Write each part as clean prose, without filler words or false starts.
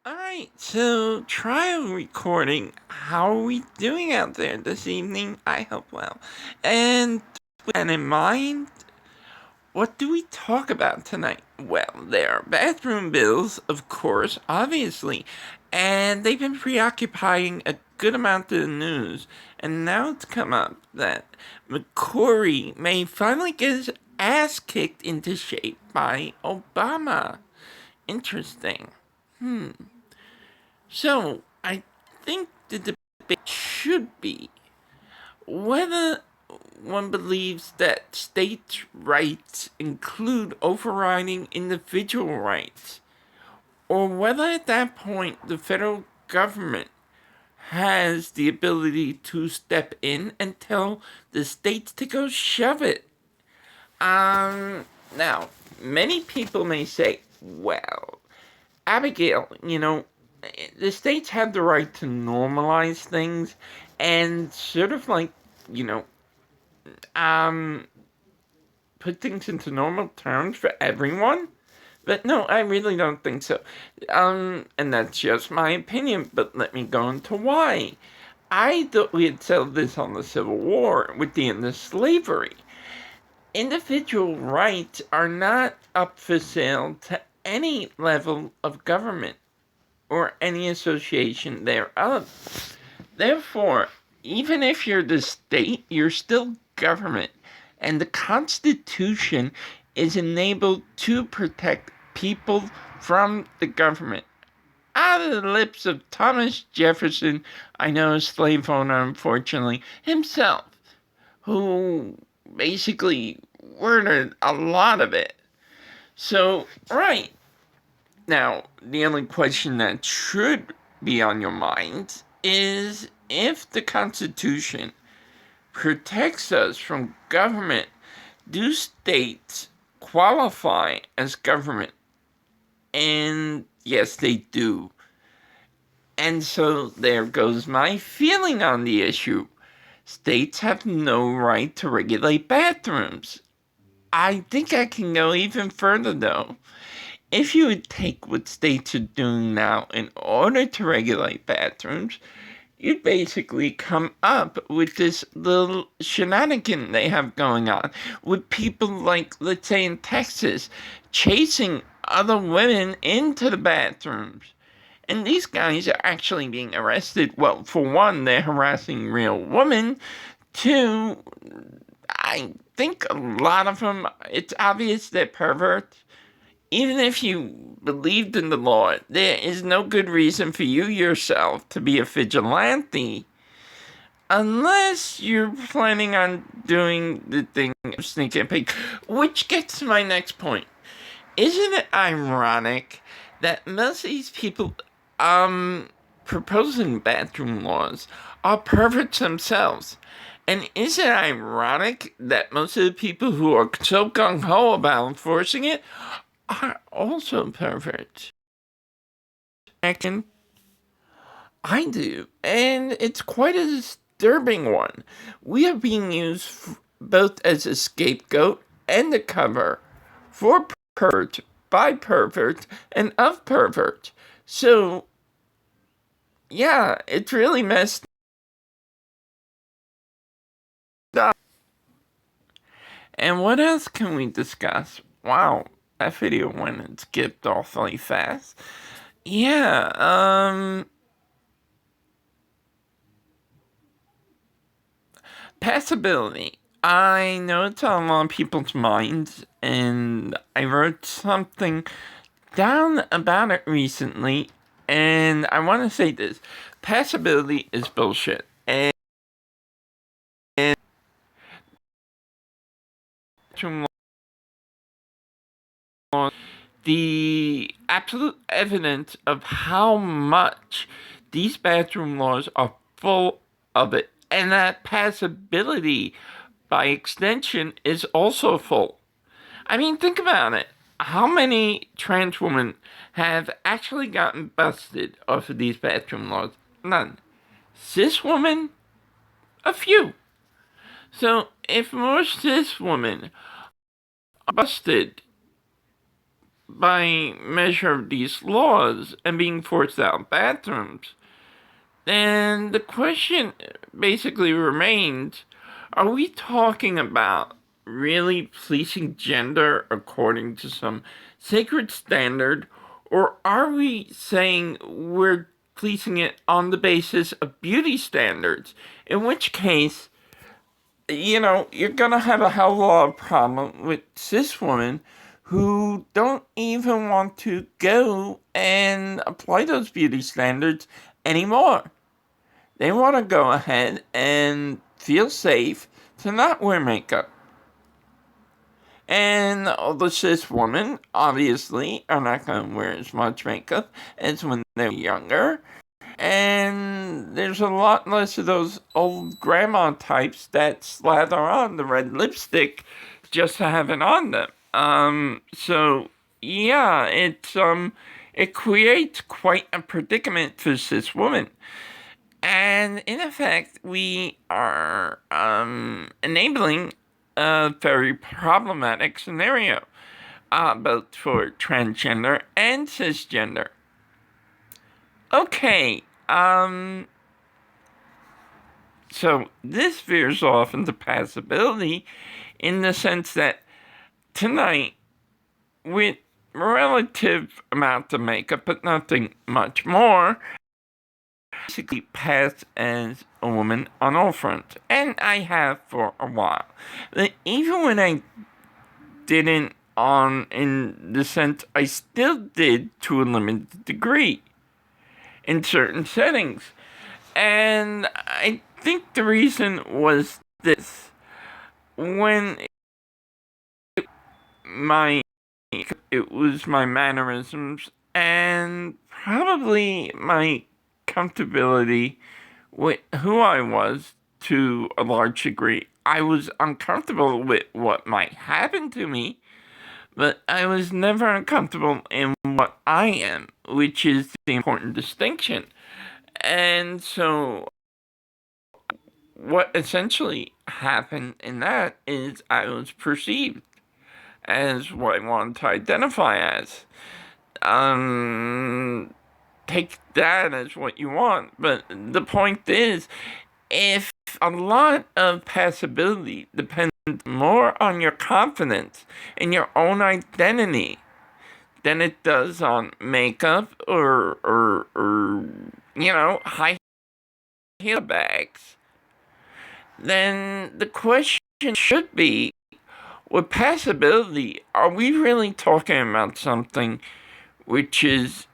Alright, so trial recording. How are we doing out there this evening? I hope well. And with that in mind, what do we talk about tonight? Well, there are bathroom bills, of course, obviously, and they've been preoccupying a good amount of the news. And now it's come up that McCrory may finally get his ass kicked into shape by Obama. Interesting. So, I think the debate should be whether one believes that states' rights include overriding individual rights, or whether at that point the federal government has the ability to step in and tell the states to go shove it. Now, many people may say, well, Abigail, the states have the right to normalize things and sort of like, you know, um, put things into normal terms for everyone. But no, I really don't think so. And that's just my opinion, but let me go into why. I thought we had settled this on the Civil War with the end of slavery. Individual rights are not up for sale to any level of government or any association thereof. Therefore, even if you're the state, you're still government, and the Constitution is enabled to protect people from the government. Out of the lips of Thomas Jefferson, I know a slave owner, unfortunately, himself, who basically worded a lot of it. So, right. Now, the only question that should be on your mind is if the Constitution protects us from government, do states qualify as government? And yes, they do. And so there goes my feeling on the issue. States have no right to regulate bathrooms. I think I can go even further, though. If you would take what states are doing now in order to regulate bathrooms, you'd basically come up with this little shenanigan they have going on with people like, let's say in Texas, chasing other women into the bathrooms. And these guys are actually being arrested. Well, for one, they're harassing real women. Two, I think a lot of them, it's obvious they're perverts. Even if you believed in the Lord, there is no good reason for you yourself to be a vigilante unless you're planning on doing the thing of sneaking pig. Which gets to my next point. Isn't it ironic that most of these people proposing bathroom laws are perverts themselves? And is it ironic that most of the people who are so gung-ho about enforcing it are also perverts? Second, I do, and it's quite a disturbing one. We are being used both as a scapegoat and a cover for pervert, by pervert, and of pervert. So, yeah, it's really messed up. And what else can we discuss? Wow, that video went and skipped awfully fast. Yeah, passability. I know it's on a lot of people's minds, and I wrote something down about it recently, and I want to say this. Passability is bullshit. And the absolute evidence of how much these bathroom laws are full of it, and that passability, by extension, is also full. I mean, think about it. How many trans women have actually gotten busted off of these bathroom laws? None. Cis women? A few. So, if more cis women are busted by measure of these laws and being forced out of bathrooms, then the question basically remains, are we talking about really policing gender according to some sacred standard, or are we saying we're policing it on the basis of beauty standards? In which case, you're gonna have a hell of a lot of problem with cis women who don't even want to go and apply those beauty standards anymore. They want to go ahead and feel safe to not wear makeup. And the cis women, obviously, are not going to wear as much makeup as when they were younger. And there's a lot less of those old grandma types that slather on the red lipstick just to have it on them. So yeah, it creates quite a predicament for cis women. And in effect, we are enabling a very problematic scenario, both for transgender and cisgender. Okay, so this veers off into passability in the sense that tonight, with relative amount of makeup, but nothing much more, basically pass as a woman on all fronts, and I have for a while. Even when I didn't in the sense I still did to a limited degree in certain settings. And I think the reason was this. When my it was my mannerisms and probably my comfortability with who I was to a large degree. I was uncomfortable with what might happen to me, but I was never uncomfortable in what I am, which is the important distinction. And so, what essentially happened in that is I was perceived as what I wanted to identify as. Um, Take that as what you want, but the point is, if a lot of passability depends more on your confidence in your own identity than it does on makeup or high heel bags, then the question should be, with passability, are we really talking about something which is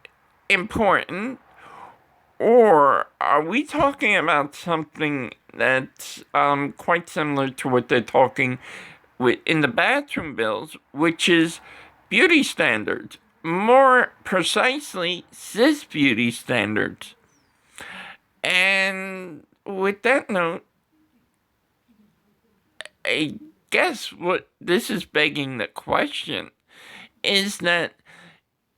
important, or are we talking about something that's quite similar to what they're talking with in the bathroom bills, which is beauty standards, more precisely cis beauty standards? And with that note, I guess what this is begging the question is that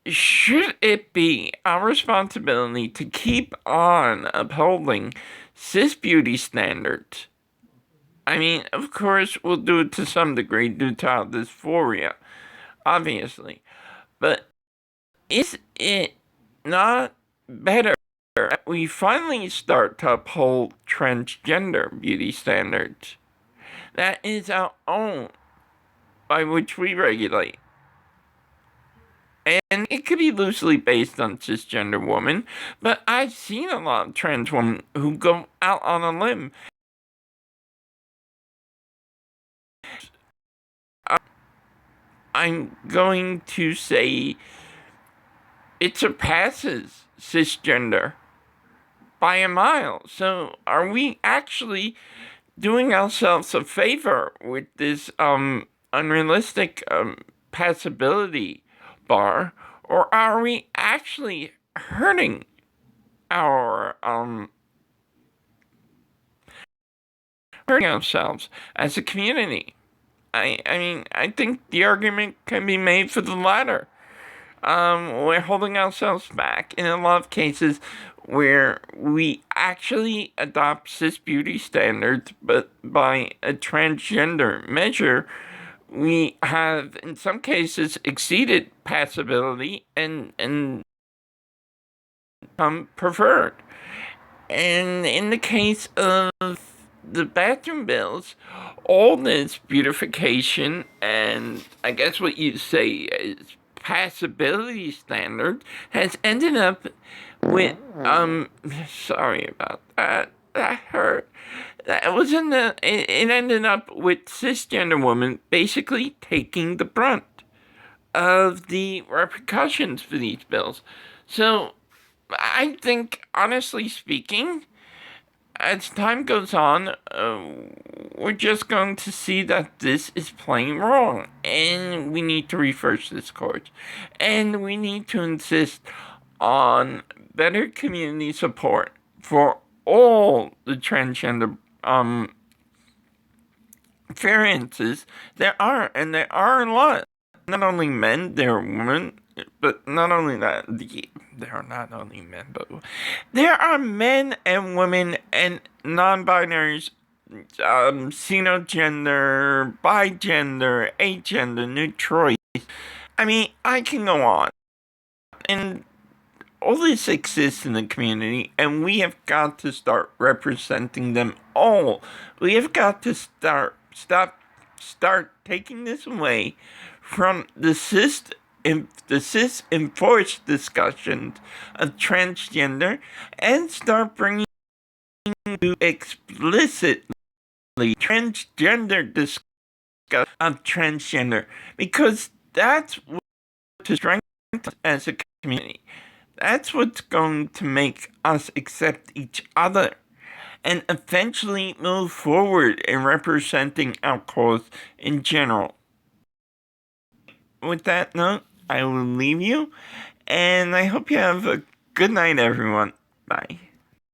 should it be our responsibility to keep on upholding cis beauty standards? I mean, of course, we'll do it to some degree due to our dysphoria, obviously. But is it not better that we finally start to uphold transgender beauty standards? That is our own, by which we regulate. And it could be loosely based on cisgender women, but I've seen a lot of trans women who go out on a limb. I'm going to say it surpasses cisgender by a mile. So are we actually doing ourselves a favor with this unrealistic passability bar, or are we actually hurting our hurting ourselves as a community? I mean, I think the argument can be made for the latter. We're holding ourselves back in a lot of cases where we actually adopt cis beauty standards, but by a transgender measure, we have, in some cases, exceeded passability and preferred. And in the case of the bathroom bills, all this beautification and I guess what you say is passability standard has ended up with sorry about that. That hurt. That was in the it ended up with cisgender women basically taking the brunt of the repercussions for these bills. So I think, honestly speaking, as time goes on, we're just going to see that this is plain wrong, and we need to reverse this course, and we need to insist on better community support for all the transgender variances there are, and there are a lot. Not only men, there are women, but not only that, there are not only men, but there are men and women and non-binaries, xenogender, bigender, agender, neutroid. I mean, I can go on. And all this exists in the community, and we have got to start representing them all. We have got to start taking this away from the cis enforced discussions of transgender and start bringing to explicitly transgender discussion of transgender, because that's what to strengthen us as a community. That's what's going to make us accept each other and eventually move forward in representing our cause in general. With that note, I will leave you, and I hope you have a good night, everyone. Bye.